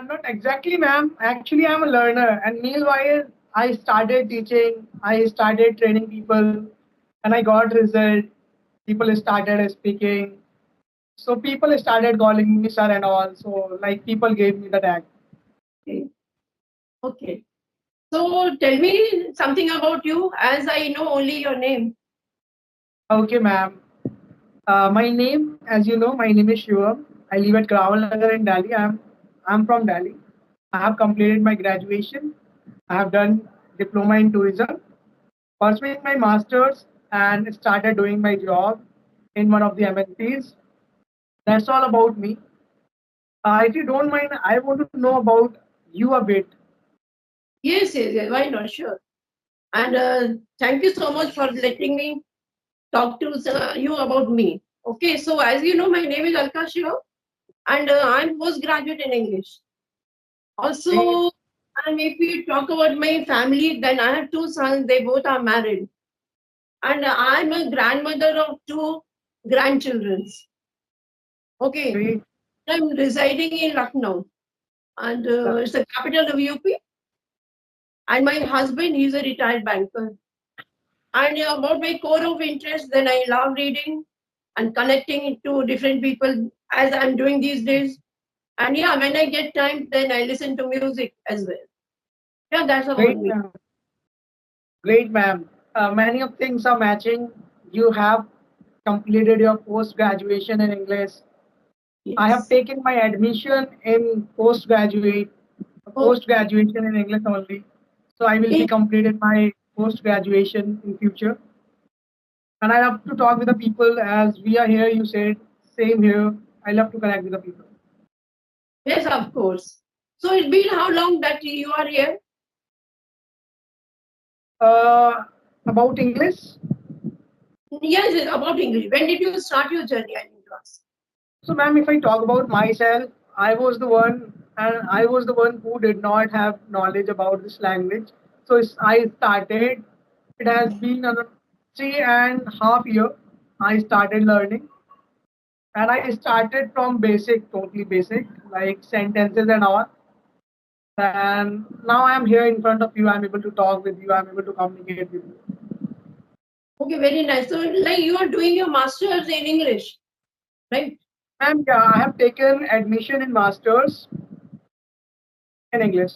Not exactly, ma'am. Actually, I'm a learner, and meanwhile, I started teaching. I started training people, and I got result. People started speaking. So people started calling me sir and all. So like people gave me the tag. Okay. Okay. So tell me something about you, as I know only your name. Okay, ma'am. My name, as you know, my name is Shivam. I live at Kraval Nagar in Delhi. I'm from Delhi. I have completed my graduation. I have done diploma in tourism, pursuing my masters, and started doing my job in one of the MNCs. That's all about me. If you don't mind, I want to know about you a bit. Yes, yes, yes. Why not? Sure. And thank you so much for letting me talk to you about me. Okay, so as you know, my name is Alka Shiva, and I'm postgraduate in English. Great, Also, and if we talk about my family, then I have two sons. They both are married, and I'm a grandmother of two grandchildren. Okay, great. I'm residing in Lucknow, and it's the capital of UP. And my husband, he's a retired banker. And about my core of interest, then I love reading and connecting to different people as I'm doing these days. And yeah, when I get time, then I listen to music as well. Yeah, that's about Great, me. ma'am. Great, ma'am. Many of things are matching. You have completed your post graduation in English. I have Yes. taken my admission in post Okay. graduation in English only. So I will be Eh, completed my post graduation in future. And I love to talk with the people as we are here. You said same here. I love to connect with the people. Yes, of course. So it's been how long that you are here? Uh, about English. Yes, yes, about English. When did you start your journey? I need to ask. So, ma'am, if I talk about myself, I was the one who did not have knowledge about this language. So, I started. It has been around 3.5 years. I started learning, and I started from basic, totally basic, like sentences and all. And now I am here in front of you. I'm able to talk with you. I'm able to communicate with you. Okay, very nice. So, like you are doing your master's in English, right? And yeah, I have taken admission in masters in English.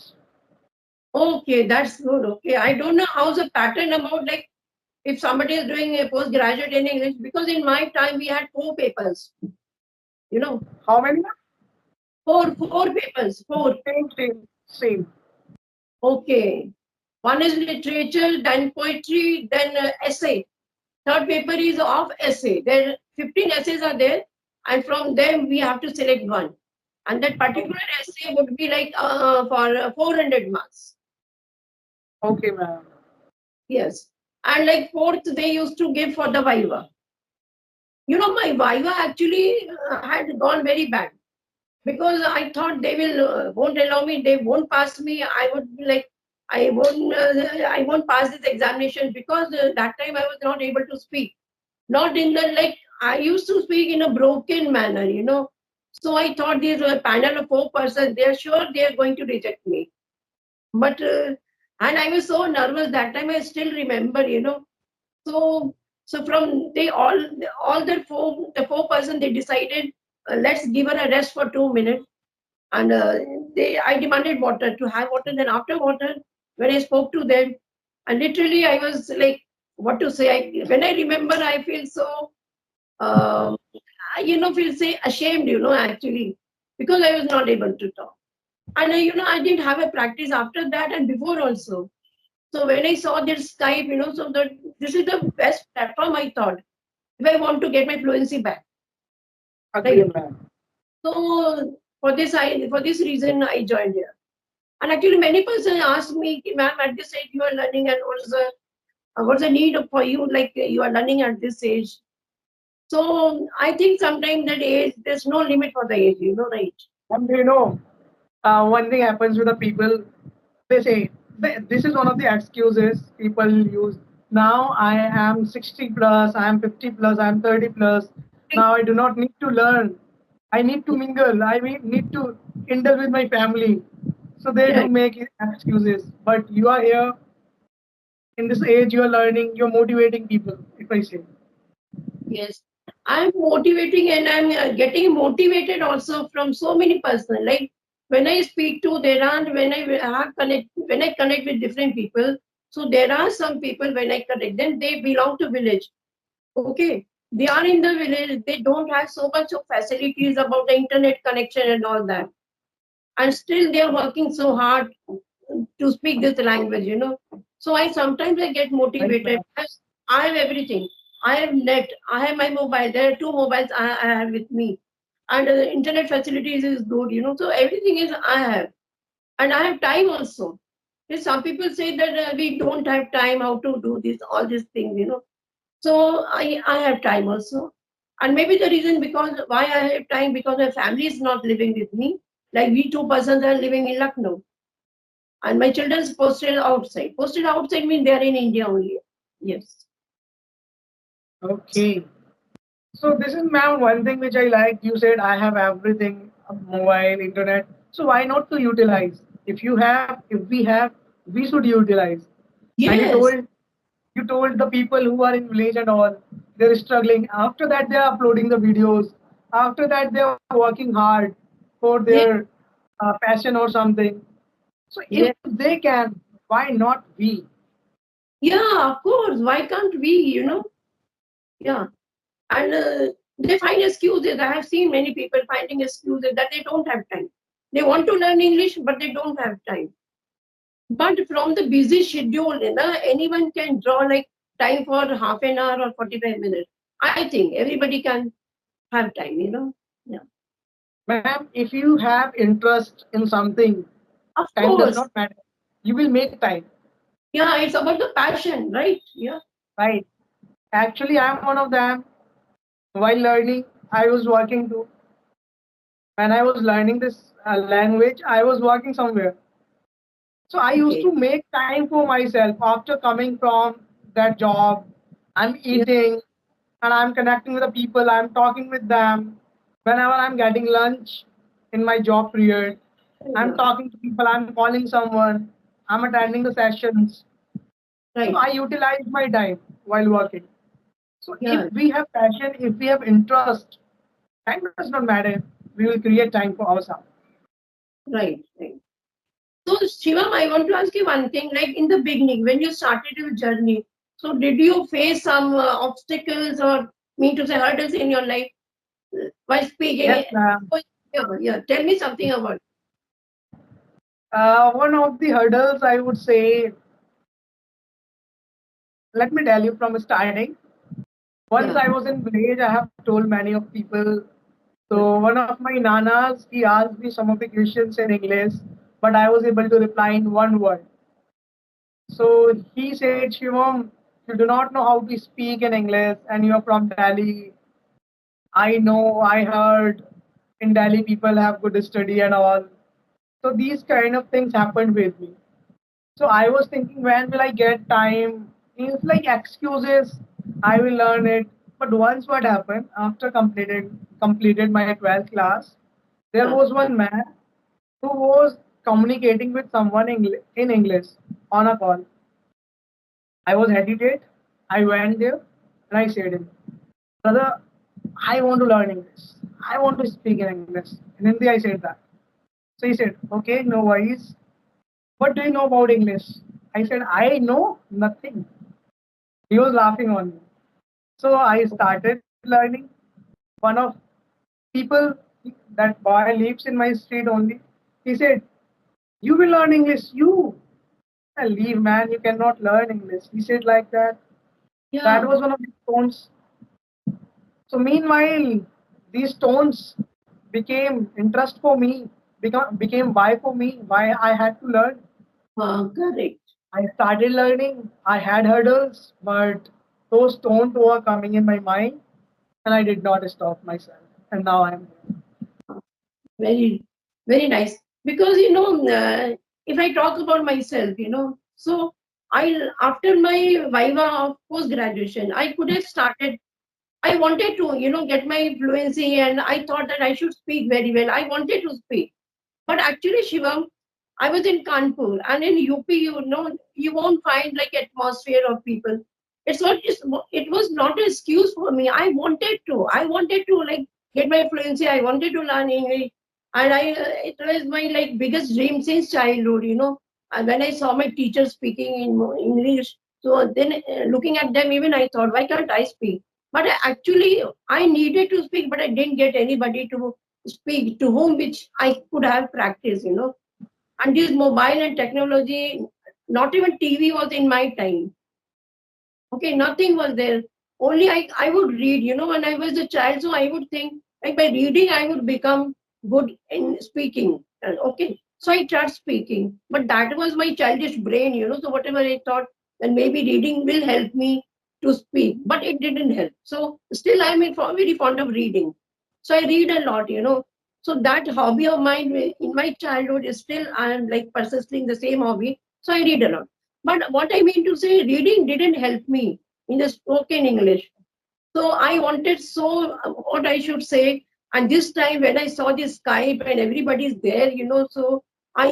Okay, that's good. Okay, I don't know how's the pattern about like if somebody is doing a postgraduate in English, because in my time we had four papers, you know, How many? four papers, four. Same. Okay, one is literature, then poetry, then essay. Third paper is of essay. There 15 essays are there, and from them we have to select one, and that particular essay would be like for 400 marks. Okay, ma'am. Yes, and like fourth they used to give for the viva. You know, my viva actually had gone very bad because I thought they will won't allow me, they won't pass me. I would be like, I won't pass this examination because that time I was not able to speak. Not in the like I used to speak in a broken manner, you know. So I thought this panel of four persons, they are sure they are going to reject me. But and I was so nervous that time. I still remember, you know. So so from they all the four person they decided let's give her a rest for 2 minutes, and they I demanded water to have water. Then after water, when I spoke to them, and literally I was like, what to say? When I remember, I feel so um, you know, feel say ashamed, you know, actually, because I was not able to talk. And you know, I didn't have a practice after that and before also. So when I saw this Skype, you know, so that this is the best platform, I thought, if I want to get my fluency back, Agree, right? ma'am. So for this reason I joined here. And actually, many persons ask me, ma'am, at this age you are learning, and what's the need for you? Like you are learning at this age. So I think sometimes that age, there's no limit for the age, you know, right? And one thing happens with the people. They say this is one of the excuses people use. Now I am 60 plus, I am 50 plus, I am 30 plus. Now I do not need to learn. I need to mingle. Need to. indulge with my family. So they do Right. make excuses. But you are here in this age, you are learning, you're motivating people, if I say. Yes. I'm motivating and I'm getting motivated also from so many person. Like when I speak to, there are when I connect with different people. So there are some people when I connect them, they belong to village. Okay. They are in the village. They don't have so much of facilities about the internet connection and all that. And still they are working so hard to speak this language. So I sometimes I get Right, motivated. ma'am. I have everything. I have net. I have my mobile. There are two mobiles I have with me, and internet facilities is good. So everything is I have, and I have time also. Some people say that we don't have time how to do this all these things. So I have time also, and maybe the reason because why I have time because my family is not living with me. Like we two persons are living in Lucknow, and my children's posted outside. Posted outside means they are in India only. Yes. Okay. So this is, ma'am, one thing which I like. You said I have everything, mobile, internet. So why not to utilize? If we have, we should utilize. And Yes. you told the people who are in village and all, they're struggling. After that, they are uploading the videos. After that, they are working hard for Yes. their passion or something. So if Yes. they can, why not we? Yeah. Of course. Why can't we? Yeah. And they find excuses. I have seen many people finding excuses that they don't have time. They want to learn English, but they don't have time. But from the busy schedule, anyone can draw like time for half an hour or 45 minutes. I think everybody can have time. Yeah. Ma'am, if you have interest in something, Of time does course. not matter. You will make time, Yeah, it's about the passion, right? Yeah. right? Actually, I am one of them. While learning, I was working too. When I was learning this language, I was working somewhere. So I used Okay. to make time for myself after coming from that job. I'm Yeah. eating and I'm connecting with the people. I'm talking with them. Whenever I'm getting lunch in my job period, I'm Yeah. talking to people. I'm calling someone. I'm attending the sessions. So Right. I utilize my time while working. So if Yeah. we have passion, if we have interest, time does not matter. We will create time for ourselves. Right. Right. So, Shivam, I want to ask you one thing. Like in the beginning, when you started your journey, so did you face some obstacles or mean to say hurdles in your life while Yes, speaking? ma'am. Oh, yeah, yeah. Tell me something about it. One of the hurdles I would say, let me tell you from starting. Once Yeah. I was in village, I have told many of people. Yeah. So one of my nanas, he asked me some of the questions in English, but I was able to reply in one word. So he said, Shivam, you do not know how to speak in English, and you're from Delhi. I know, I heard in Delhi people have good study and all. So these kind of things happened with me. So I was thinking, when will I get time? It's like excuses. I will learn it. But once what happened after completed my 12th class, there Yeah. was one man who was communicating with someone in English on a call. I was hesitate. I went there and I said him, brother, I want to learn English. I want to speak in English. In Hindi, I said that. So he said, okay, no worries. What do you know about English? I said, I know nothing. He was laughing on me. So I started learning. One of people, that boy lives in my street only. He said, you will learn English. You leave, man. You cannot learn English. He said like that. That Yeah. was one of the stones. So meanwhile, these stones became interest for me, became why for me, why I had to learn. Correct. I started learning. I had hurdles, but those stones were coming in my mind, and I did not stop myself. And now I'm here. Very, very nice. Because if I talk about myself, so I after my Viva of post graduation, I could have started. I wanted to, get my fluency, and I thought that I should speak very well. I wanted to speak, But actually, Shivam, I was in Kanpur, and in UP, you won't find like atmosphere of people. It was not an excuse for me. I wanted to like get my fluency. I wanted to learn English, and it was my like biggest dream since childhood. And when I saw my teacher speaking in English, so then looking at them, even I thought, why can't I speak? But actually, I needed to speak, but I didn't get anybody to speak to whom which I could have practiced. And this mobile and technology, not even TV was in my time. Okay, nothing was there. Only I would read, when I was a child, so I would think like by reading I would become good in speaking. And okay. So I tried speaking. But that was my childish brain. So whatever I thought that maybe reading will help me to speak. But it didn't help. So still I'm very fond of reading. So I read a lot. So that hobby of mine in my childhood is still I'm like persisting the same hobby. So I read a lot. But what I mean to say, reading didn't help me in the spoken English. So I wanted what I should say. And this time when I saw this Skype and everybody's there, so I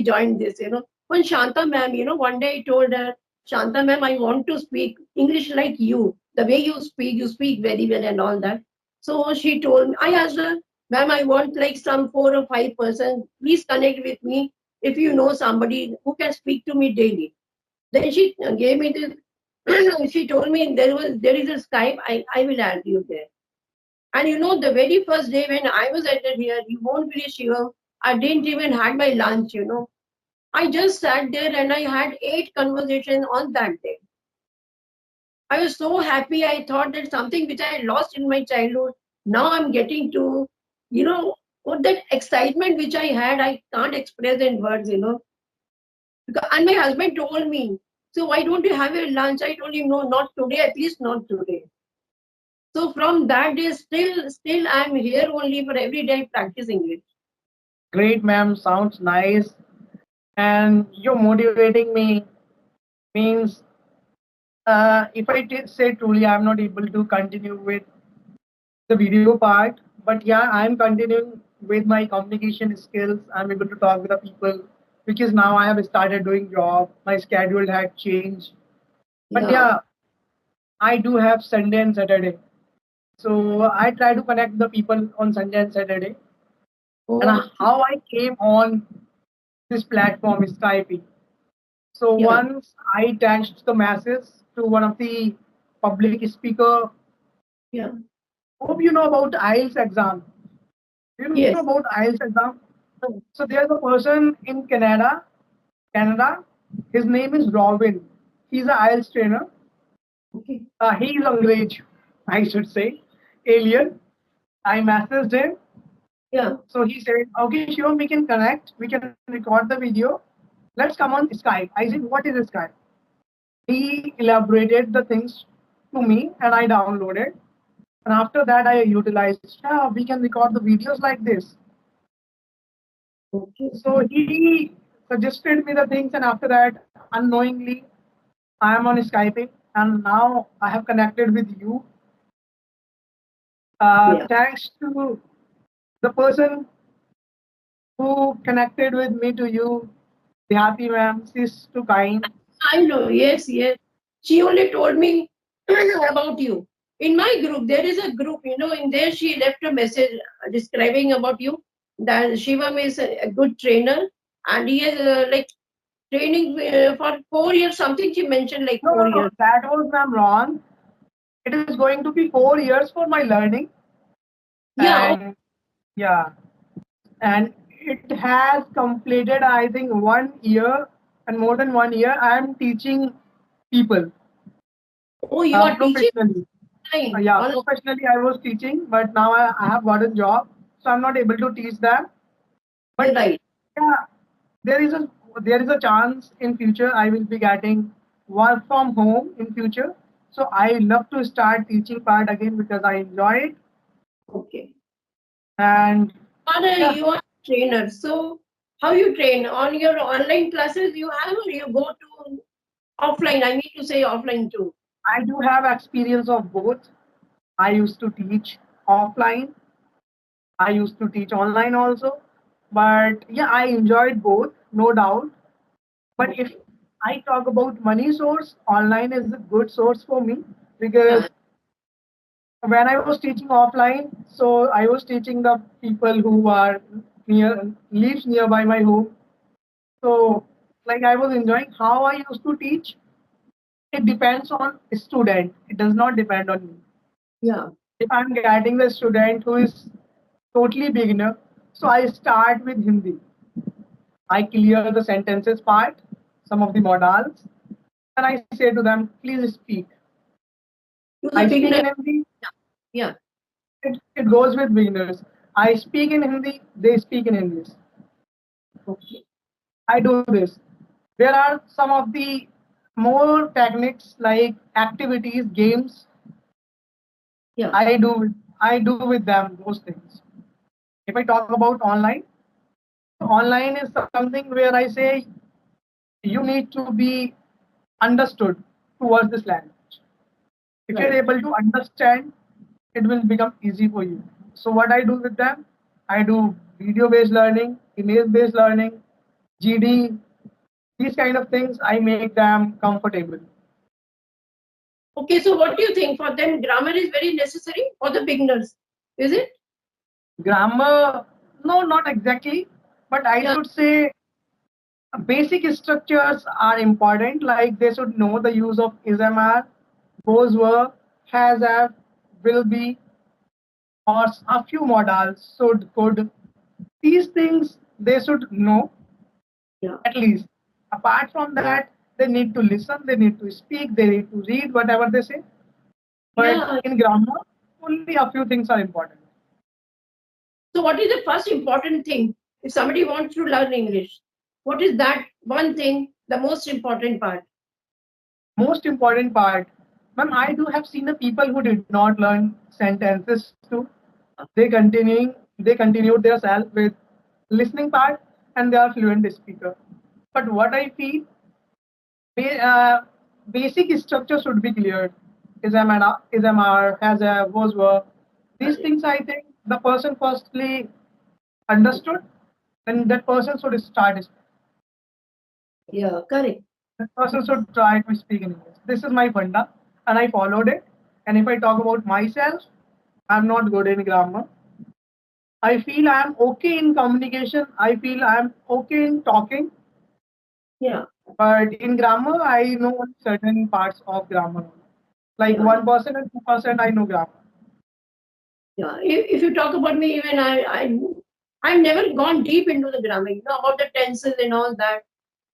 joined this. When Shanta ma'am, one day I told her, Shanta ma'am, I want to speak English like you. The way you speak very well and all that. So she told me, I asked her, ma'am, I want like some 4 or 5 person. Please connect with me if you know somebody who can speak to me daily. Then she gave me this. She told me there is a Skype. I will add you there. And the very first day when I was entered here, you won't believe, Shivam, I didn't even had my lunch. I just sat there and I had 8 conversations on that day. I was so happy. I thought that something which I had lost in my childhood, now I'm getting to, what that excitement which I had, I can't express in words. And my husband told me, so why don't you have a lunch? I told him, no, not today, at least not today. So from that day, still I'm here only for every day practicing it. Great, ma'am. Sounds nice. And you're motivating me. Means, if I say truly, I'm not able to continue with the video part, but yeah, I'm continuing with my communication skills. I'm able to talk with the people because now I have started doing job. My schedule had changed. But Yeah. yeah, I do have Sunday and Saturday. So I try to connect the people on Sunday and Saturday. And Okay. how I came on this platform is Skype. So Yeah. once I attached the message to one of the public speaker. Yeah. Hope you know about IELTS exam. Do you know about Yes. IELTS exam? Oh, So there's a person in Canada. His name is Robin. He's an IELTS trainer. okay. He is Angrej, I should say, alien. I messaged him. Yeah. So he said, okay, sure, we can connect. We can record the video. Let's come on Skype. I said, what is Skype? He elaborated the things to me and I downloaded. And after that, I utilized, yeah, we can record the videos like this. Okay. So he suggested me the things, and after that, unknowingly, I am on Skype, and now I have connected with you. Yeah. Thanks to the person who connected with me to you, the happy ma'am. She's too kind. I know. Yes. Yes. She only told me about you. In my group, there is a group, in there she left a message describing about you. That Shivam is a good trainer and he is like training for 4 years, something she mentioned like No, no, four no, years. that was ma'am wrong. It is going to be 4 years for my learning, Yeah, and yeah, and it has completed, I think, 1 year and more than 1 year. I am teaching people oh, you are teaching professionally. online. Yeah, professionally I was teaching, but now I have got a job, so I'm not able to teach them. But Right. yeah, there is a there is a chance in future I will be getting work from home in future. So I love to start teaching part again because I enjoy it. Okay. And yeah, You are a trainer. So how you train? On your online classes you have or you go to offline? I mean to say offline too. I do have experience of both. I used to teach offline. I used to teach online also. But yeah, I enjoyed both, no doubt. But if I talk about money source, online is a good source for me Yeah, because when I was teaching offline, so I was teaching the people who are lives nearby my home. So like I was enjoying how I used to teach. It depends on student. It does not depend on me. yeah. If I'm getting the student who is totally beginner, so I start with Hindi. I clear the sentences part, some of the modals, and I say to them, please speak. To I the speak in beginner. Hindi, Yeah. it goes with beginners. I speak in Hindi, they speak in English. Okay. I do this. There are some of the more techniques like activities, games. Yeah. I do with them those things. If I talk about online, online is something where I say you need to be understood towards this language. If you're Right. able to understand, it will become easy for you. So what I do with them, I do video based learning, image based learning, GD, these kind of things. I make them comfortable. Okay. So, what do you think? For them, grammar is very necessary for the beginners. Is it? Grammar, no, not exactly, but I Yeah. should say basic structures are important. Like they should know the use of is-am-are, goes were, has have, will be, or a few modals, should, could. These things they should know Yeah. at least. Apart from that, they need to listen, they need to speak, they need to read whatever they say. But Yeah. in grammar, only a few things are important. So, what is the first important thing if somebody wants to learn English? What is that one thing, the most important part? Most important part, ma'am, I do have seen the people who did not learn sentences too. They continued their self with listening part and they are fluent speaker. But what I feel, basic structure should be cleared. Is MR, has a, was were. These Correct. things I think the person firstly understood, then that person should start. Yeah, correct. That person should try to speak in English. This is my funda, and I followed it. And if I talk about myself, I'm not good in grammar. I feel I'm okay in communication. I feel I'm okay in talking, Yeah, but in grammar, I know certain parts of grammar. Like yeah, 1% and 2%, I know grammar. yeah. If you talk about me, even I've never gone deep into the grammar, about the tenses and all that.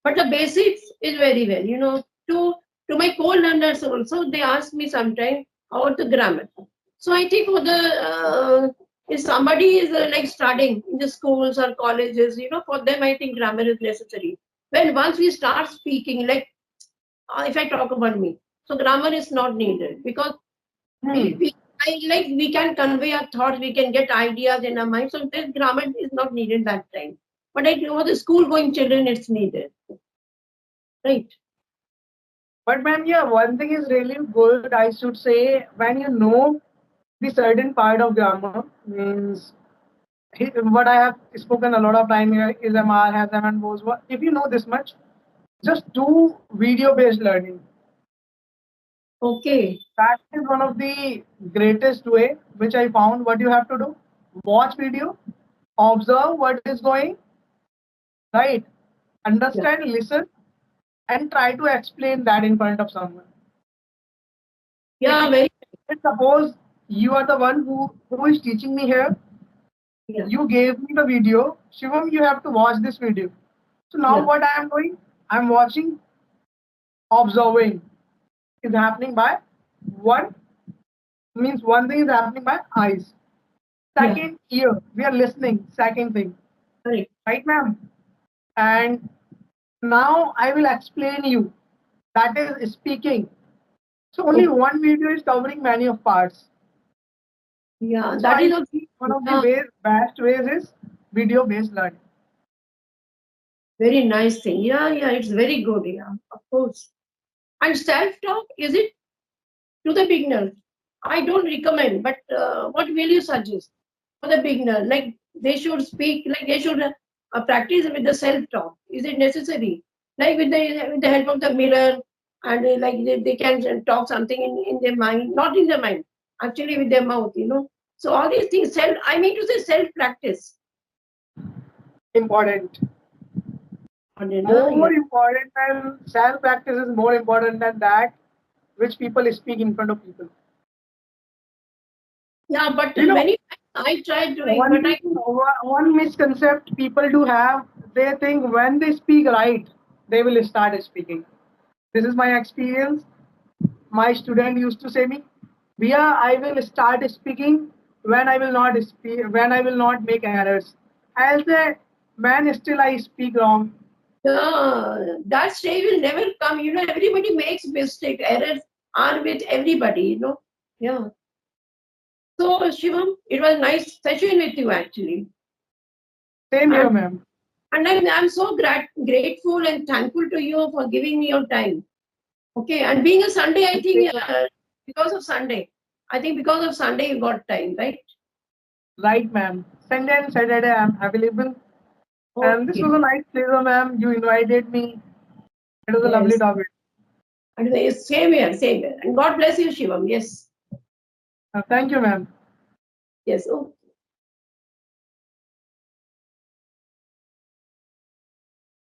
But the basics is very well, to my co-learners also, they ask me sometime about the grammar. So I think for the if somebody is like studying in the schools or colleges, for them I think grammar is necessary. When once we start speaking, like if I talk about me, so grammar is not needed because Hmm. we can convey our thoughts, we can get ideas in our mind. So this grammar is not needed that time. But for the school going children, it's needed, right? But ma'am, yeah, one thing is really good. I should say when you know the certain part of grammar means what I have spoken a lot of time here is MR, has M, and was what. If you know this much, just do video based learning. Okay. That is one of the greatest way which I found. What you have to do, watch video, observe what is going right, Yeah. understand, listen, and try to explain that in front of someone. if, Yeah. Very. if suppose you are the one who is teaching me here, Yeah. you gave me the video, Shivam, you have to watch this video. So now Yeah. what I am doing, I'm watching, observing is happening by one, means one thing is happening by eyes. Yeah. Second, ear. We are listening. Second thing. Correct. Right, ma'am? And now I will explain you. That is speaking. So only Okay. one video is covering many of parts. Yeah. So That I is a see one of the uh, best ways is video based learning. very nice thing. Yeah. Yeah. It's very good. Yeah. Of course. And self-talk, is it to the beginner? I don't recommend, but what will you suggest for the beginner? Like they should speak, like they should. practice with the self-talk? Is it necessary? Like with the help of the mirror, and like they can talk something in their mind, not in their mind, actually with their mouth, So all these things, I mean to say self-practice. Important. Yeah. More important than self practice is more important than that which people speak in front of people. Yeah, but You know, many times I tried doing, but one one misconcept people do have, they think when they speak right, they will start speaking. This is my experience. My student used to say me, Via, I will start speaking when I will not speak, when I will not make errors. I'll say, man, still I speak wrong. that stage will never come. Everybody makes mistake. Errors are with everybody. Yeah. So Shivam, it was nice session with you actually, Same and here, ma'am. I'm so grateful and thankful to you for giving me your time. Okay, and being a Sunday, I think because of Sunday, because of Sunday you got time, right? Right, ma'am. Sunday and Saturday I'm available. And this Okay. was a nice pleasure, ma'am. You invited me. It was a lovely Yes. topic. And same here, same here. And God bless you, Shivam. Yes. Thank you, ma'am. Yes. Okay.